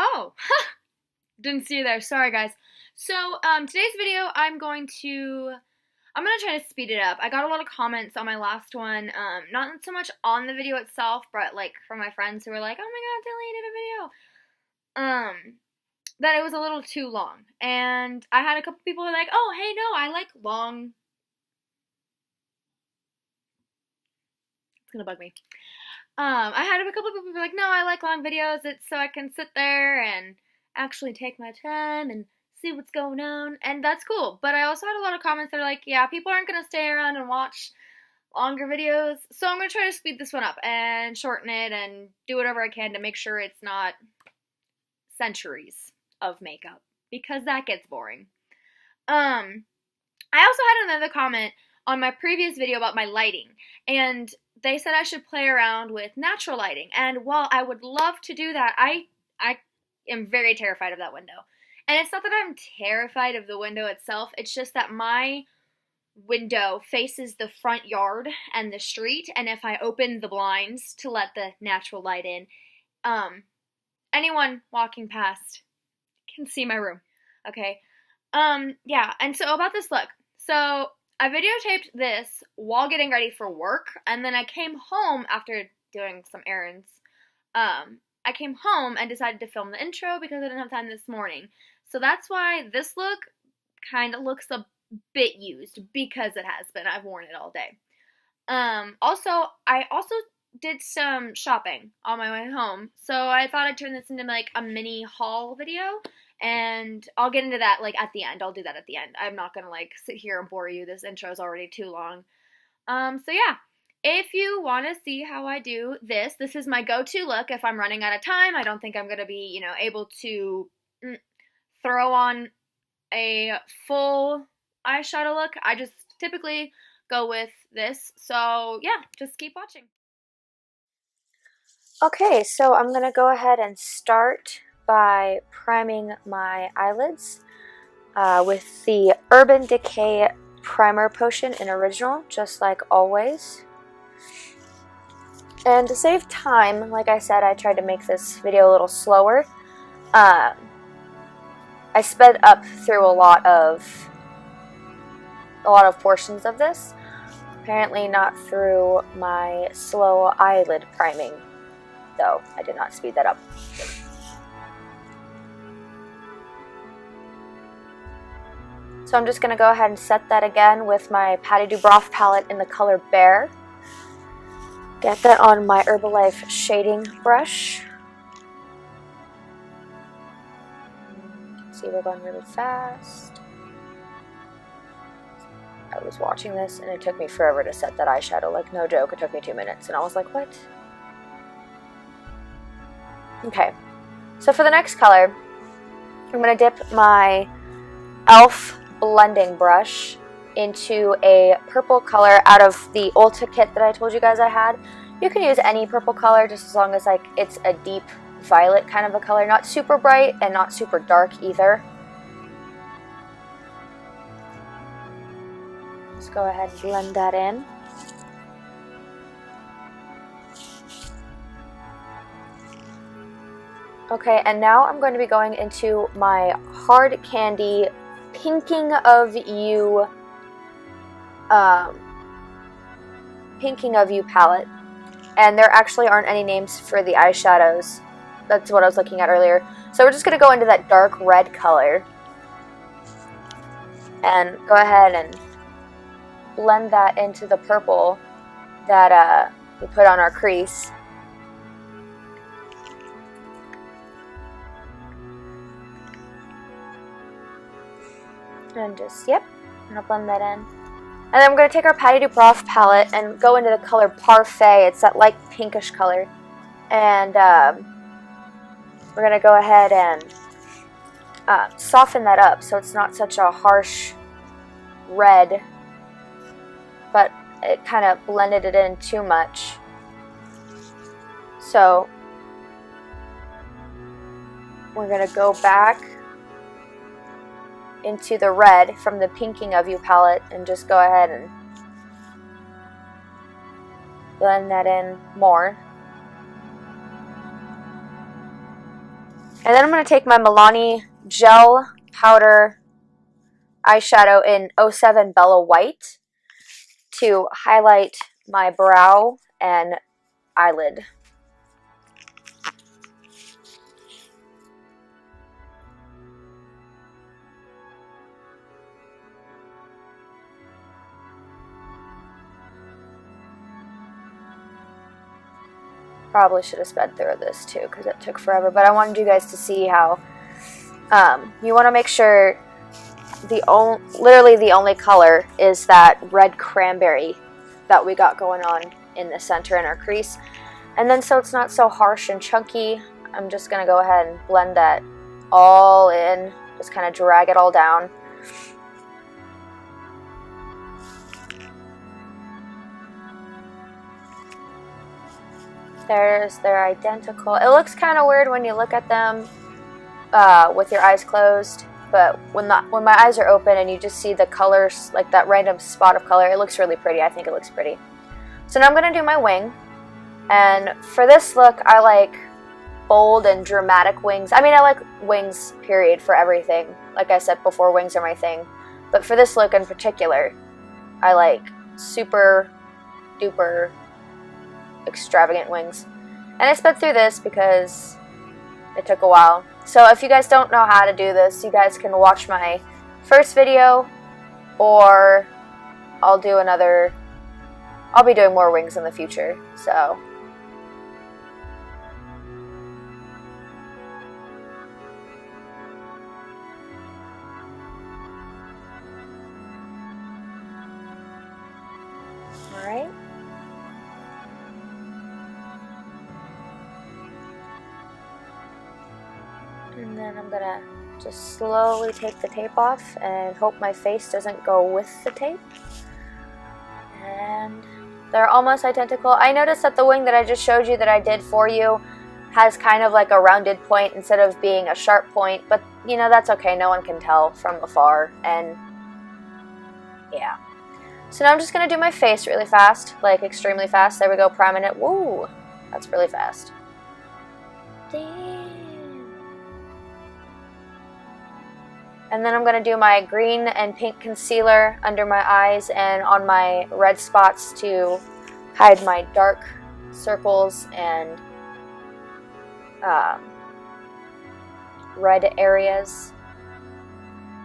Oh, didn't see you there. Sorry, guys. So, today's video, I'm gonna try to speed it up. I got a lot of comments on my last one, not so much on the video itself, but, like, from my friends who were like, oh my god, deleted a video. That it was a little too long. And I had a couple people who were like, oh, hey, no, I like long. It's gonna bug me. I had a couple of people who were like, no, I like long videos. It's so I can sit there and actually take my time and see what's going on. And that's cool. But I also had a lot of comments that are like, yeah, people aren't going to stay around and watch longer videos. So I'm going to try to speed this one up and shorten it and do whatever I can to make sure it's not centuries of makeup. Because that gets boring. I also had another comment on my previous video about my lighting. And they said I should play around with natural lighting. And while I would love to do that, I am very terrified of that window. And it's not that I'm terrified of the window itself, it's just that my window faces the front yard and the street, and if I open the blinds to let the natural light in, anyone walking past can see my room. Okay? Yeah, and so about this look. So I videotaped this while getting ready for work, and then I came home after doing some errands. I came home and decided to film the intro because I didn't have time this morning. So that's why this look kind of looks a bit used, because it has been. I've worn it all day. I also did some shopping on my way home, so I thought I'd turn this into like a mini haul video. And I'll get into that, like, at the end. I'll do that at the end. I'm not gonna, like, sit here and bore you. This intro is already too long. So yeah. If you want to see how I do this, this is my go-to look if I'm running out of time. I don't think I'm gonna be, you know, able to throw on a full eyeshadow look. I just typically go with this. So yeah, just keep watching. Okay, so I'm gonna go ahead and start by priming my eyelids with the Urban Decay Primer Potion in Original, just like always. And to save time, like I said, I tried to make this video a little slower. I sped up through a lot of portions of this. Apparently not through my slow eyelid priming, though. I did not speed that up. So I'm just going to go ahead and set that again with my Patti DuBroff palette in the color Bear. Get that on my Herbalife shading brush. See, we're going really fast. I was watching this and it took me forever to set that eyeshadow. Like, no joke, it took me 2 minutes. And I was like, what? Okay, so for the next color, I'm going to dip my e.l.f. blending brush into a purple color out of the Ulta kit that I told you guys I had. You can use any purple color just as long as like it's a deep violet kind of a color, not super bright and not super dark either. Just go ahead and blend that in. Okay, and now I'm going to be going into my Hard Candy Pinking of You palette. And there actually aren't any names for the eyeshadows. That's what I was looking at earlier. So we're just going to go into that dark red color. And go ahead and blend that into the purple that we put on our crease. And just, yep, I'm going to blend that in. And then I'm going to take our Patti DuBroff palette and go into the color Parfait. It's that light pinkish color. And we're going to go ahead and soften that up so it's not such a harsh red, but it kind of blended it in too much. So we're going to go back into the red from the Pinking of You palette and just go ahead and blend that in more. And then I'm going to take my Milani Gel Powder eyeshadow in 07 Bella White to highlight my brow and eyelid. Probably should have sped through this too because it took forever, but I wanted you guys to see how you want to make sure literally the only color is that red cranberry that we got going on in the center in our crease. And then so it's not so harsh and chunky, I'm just going to go ahead and blend that all in, just kind of drag it all down. They're identical. It looks kind of weird when you look at them with your eyes closed, but when my eyes are open and you just see the colors, like that random spot of color, it looks really pretty. I think it looks pretty. So now I'm going to do my wing. And for this look, I like bold and dramatic wings. I mean, I like wings, period, for everything. Like I said before, wings are my thing. But for this look in particular, I like super duper extravagant wings. And I sped through this because it took a while. So if you guys don't know how to do this, you guys can watch my first video, or I'll be doing more wings in the future. So alright. And then I'm gonna just slowly take the tape off and hope my face doesn't go with the tape. And they're almost identical. I noticed that the wing that I just showed you that I did for you has kind of like a rounded point instead of being a sharp point, but you know, that's okay. No one can tell from afar. And yeah. So now I'm just gonna do my face really fast, like extremely fast. There we go, priming it. Woo! That's really fast. Damn. And then I'm going to do my green and pink concealer under my eyes and on my red spots to hide my dark circles and red areas.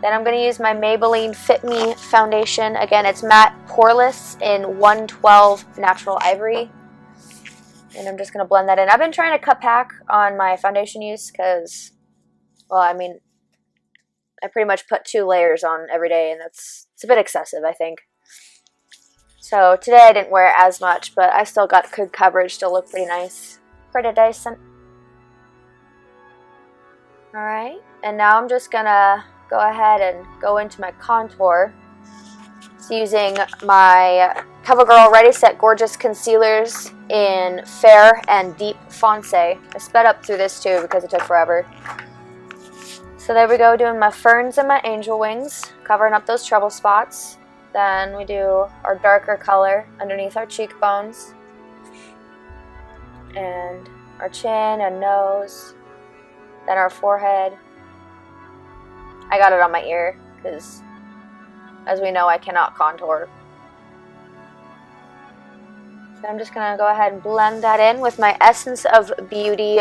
Then I'm going to use my Maybelline Fit Me foundation. Again, it's matte Poreless in 112 Natural Ivory. And I'm just going to blend that in. I've been trying to cut back on my foundation use because, well, I mean, I pretty much put 2 layers on every day, and it's a bit excessive, I think. So today I didn't wear as much, but I still got good coverage, still look pretty nice. Pretty decent. Alright, and now I'm just gonna go ahead and go into my contour. So using my Covergirl Ready Set Gorgeous Concealers in Fair and Deep Foncé. I sped up through this too because it took forever. So there we go, doing my ferns and my angel wings, covering up those trouble spots. Then we do our darker color underneath our cheekbones, and our chin and nose, then our forehead. I got it on my ear because, as we know, I cannot contour. So I'm just going to go ahead and blend that in with my Essence of Beauty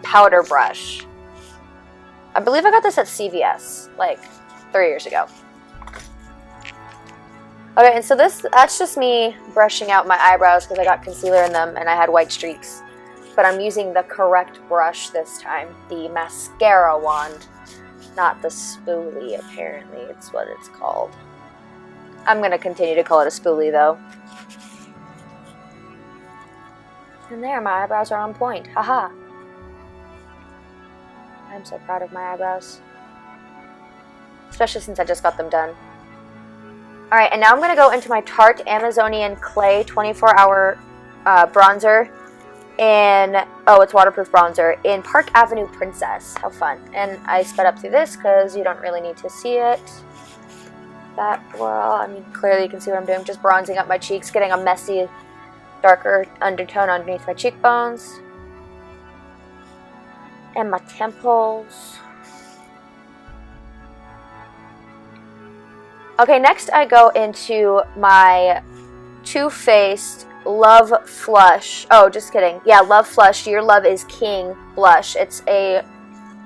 powder brush. I believe I got this at CVS like 3 years ago. Okay, and so that's just me brushing out my eyebrows because I got concealer in them and I had white streaks. But I'm using the correct brush this time, the mascara wand, not the spoolie, apparently it's what it's called. I'm going to continue to call it a spoolie though. And there, my eyebrows are on point, haha. I'm so proud of my eyebrows, especially since I just got them done. Alright, and now I'm going to go into my Tarte Amazonian Clay 24-hour bronzer in, oh, it's waterproof bronzer, in Park Avenue Princess. How fun. And I sped up through this because you don't really need to see it that well. I mean, clearly you can see what I'm doing. Just bronzing up my cheeks, getting a messy, darker undertone underneath my cheekbones. and my temples. Okay, next I go into my Too Faced Love Flush. Oh, just kidding. Yeah, Love Flush, Your Love is King blush. It's a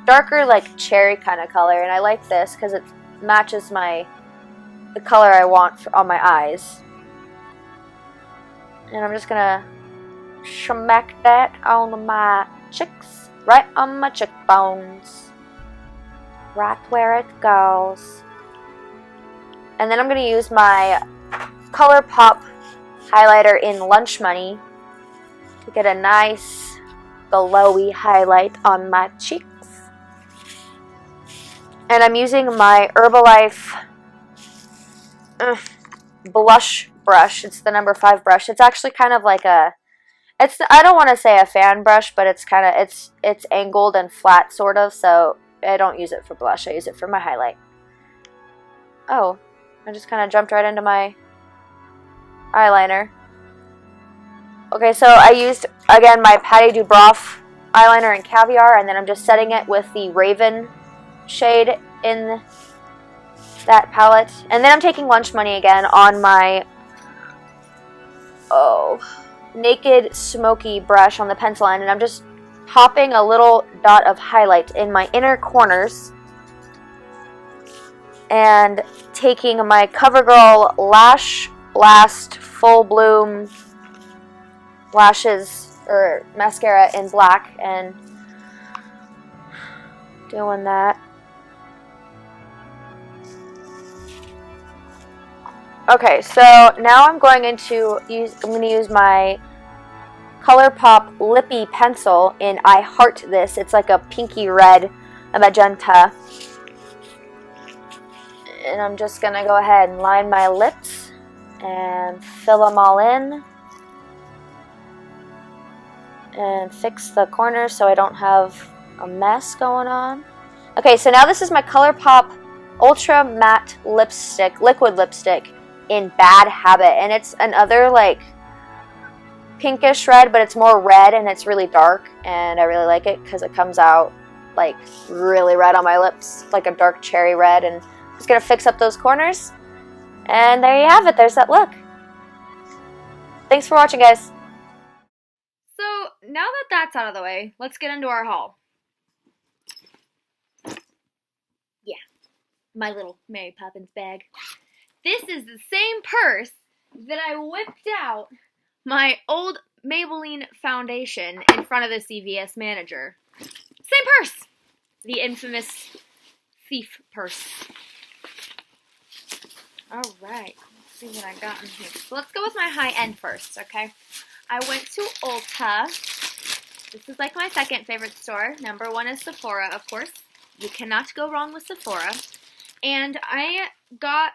darker, like, cherry kind of color, and I like this because it matches the color I want on my eyes. And I'm just gonna smack that on my cheeks, right on my cheekbones, right where it goes. And then I'm gonna use my Colourpop highlighter in Lunch Money to get a nice glowy highlight on my cheeks. And I'm using my Herbalife blush brush. It's the number 5 brush. It's actually kind of like I don't want to say a fan brush, but it's kind of, it's angled and flat sort of, so I don't use it for blush. I use it for my highlight. Oh, I just kind of jumped right into my eyeliner. Okay, so I used, again, my Patti DuBroff eyeliner in Caviar, and then I'm just setting it with the Raven shade in that palette. And then I'm taking Lunch Money again on my Naked Smoky brush on the pencil end, and I'm just popping a little dot of highlight in my inner corners, and taking my Covergirl Lashblast Full Bloom lashes or mascara in black and doing that. Okay, so now I'm going to use my Colourpop Lippie pencil in I Heart This. It's like a pinky red, a magenta. And I'm just going to go ahead and line my lips and fill them all in. And fix the corners so I don't have a mess going on. Okay, so now this is my Colourpop Ultra Matte Lipstick, liquid lipstick in Bad Habit. And it's another, like, pinkish red, but it's more red and it's really dark. And I really like it because it comes out, like, really red on my lips, like a dark cherry red. And I'm just going to fix up those corners. And there you have it. There's that look. Thanks for watching, guys. So, now that that's out of the way, let's get into our haul. Yeah, my little Mary Poppins bag. This is the same purse that I whipped out my old Maybelline foundation in front of the CVS manager. Same purse! The infamous thief purse. Alright, let's see what I got in here. So let's go with my high-end first, okay? I went to Ulta. This is like my second favorite store. Number 1 is Sephora, of course. You cannot go wrong with Sephora. And I got,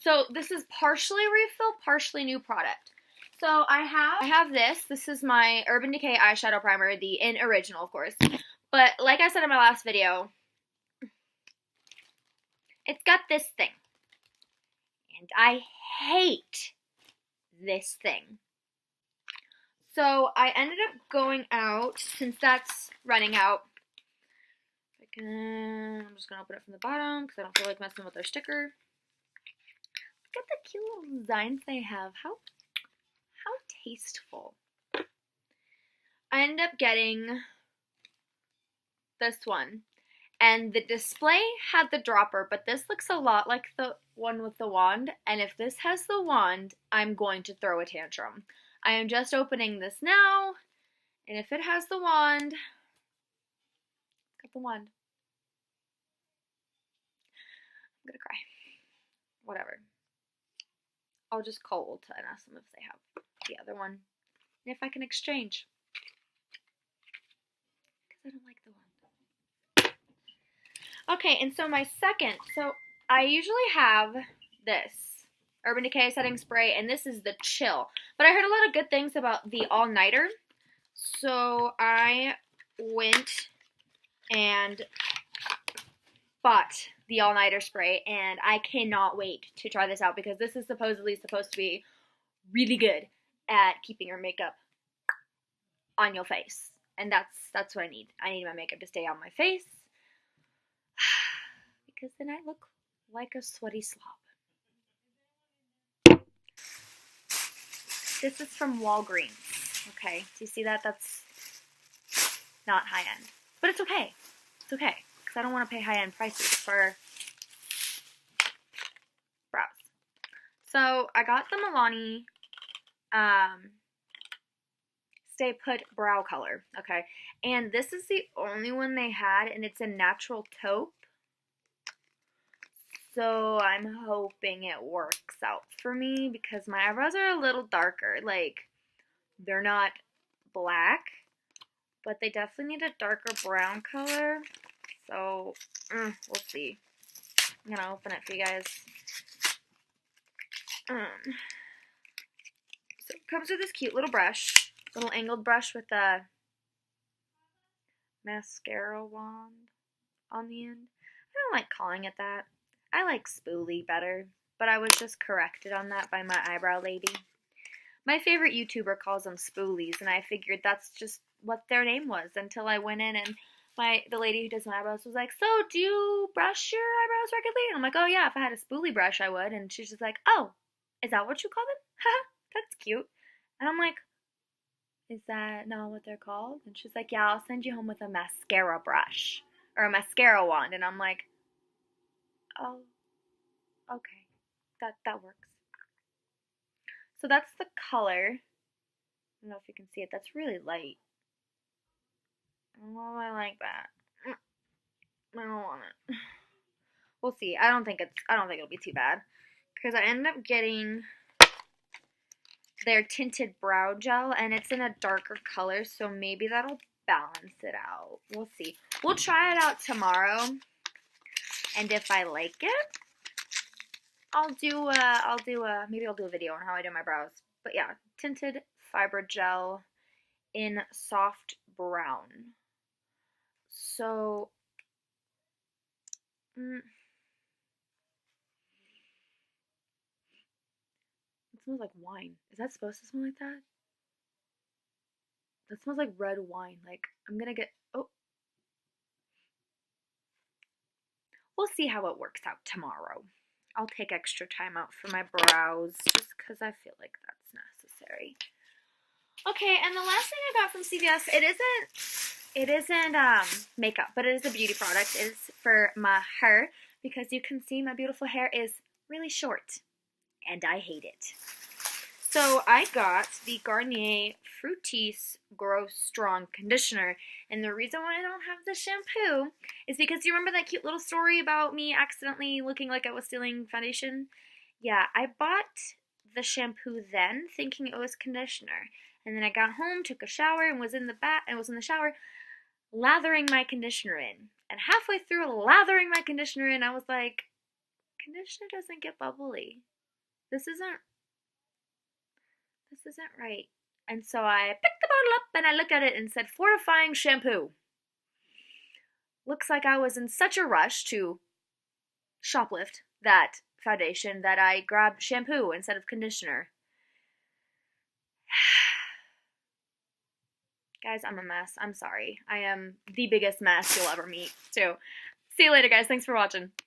so this is partially refill, partially new product. So I have this. This is my Urban Decay eyeshadow primer, the in original, of course. But like I said in my last video, it's got this thing. And I hate this thing. So I ended up going out, since that's running out. I'm just going to open it from the bottom because I don't feel like messing with their sticker. Look at the cute little designs they have. How tasteful. I ended up getting this one. And the display had the dropper, but this looks a lot like the one with the wand. And if this has the wand, I'm going to throw a tantrum. I am just opening this now, and if it has the wand, got the wand. I'm gonna cry. Whatever. I'll just call Ulta and ask them if they have the other one, and if I can exchange. Because I don't like the wand. Okay, and so my second, so I usually have this Urban Decay setting spray, and this is the Chill. But I heard a lot of good things about the all-nighter, so I went and bought the all-nighter spray, and I cannot wait to try this out because this is supposedly supposed to be really good at keeping your makeup on your face And that's what I need. I need my makeup to stay on my face. Because then I look like a sweaty slob. This is from Walgreens. Okay, do you see that? That's not high end. But it's okay. It's okay. Because I don't want to pay high end prices for brows. So I got the Milani Stay Put brow color. Okay. And this is the only one they had, and it's a natural taupe. So I'm hoping it works out for me because my eyebrows are a little darker. Like, they're not black, but they definitely need a darker brown color. So, we'll see. I'm gonna open it for you guys. So it comes with this cute little brush, little angled brush with a mascara wand on the end. I don't like calling it that. I like spoolie better, but I was just corrected on that by my eyebrow lady. My favorite YouTuber calls them spoolies, and I figured that's just what their name was until I went in and the lady who does my eyebrows was like, so do you brush your eyebrows regularly? And I'm like, oh yeah, if I had a spoolie brush, I would. And she's just like, oh, is that what you call them? Haha, that's cute. And I'm like, is that not what they're called? And she's like, yeah, I'll send you home with a mascara brush or a mascara wand. And I'm like, oh, okay, that works. So that's the color. I don't know if you can see it. That's really light. Oh, I like that. I don't want it. We'll see. I don't think it'll be too bad because I ended up getting their tinted brow gel, and it's in a darker color, so maybe that'll balance it out. We'll see. We'll try it out tomorrow, and if I like it, maybe I'll do a video on how I do my brows. But yeah, tinted fiber gel in soft brown. So, it smells like wine. Is that supposed to smell like that? That smells like red wine. Like, I'm gonna get, oh. We'll see how it works out tomorrow. I'll take extra time out for my brows just because I feel like that's necessary. Okay, and the last thing I got from CVS, it isn't makeup, but it is a beauty product. It is for my hair because you can see my beautiful hair is really short and I hate it. So I got the Garnier Fructis Grow Strong Conditioner, and the reason why I don't have the shampoo is because you remember that cute little story about me accidentally looking like I was stealing foundation? Yeah, I bought the shampoo then thinking it was conditioner, and then I got home, took a shower, and was in the shower lathering my conditioner in. And halfway through lathering my conditioner in, I was like, conditioner doesn't get bubbly. This isn't right. And so I picked the bottle up and I looked at it and said, fortifying shampoo. Looks like I was in such a rush to shoplift that foundation that I grabbed shampoo instead of conditioner. Guys, I'm a mess. I'm sorry. I am the biggest mess you'll ever meet. So, see you later, guys. Thanks for watching.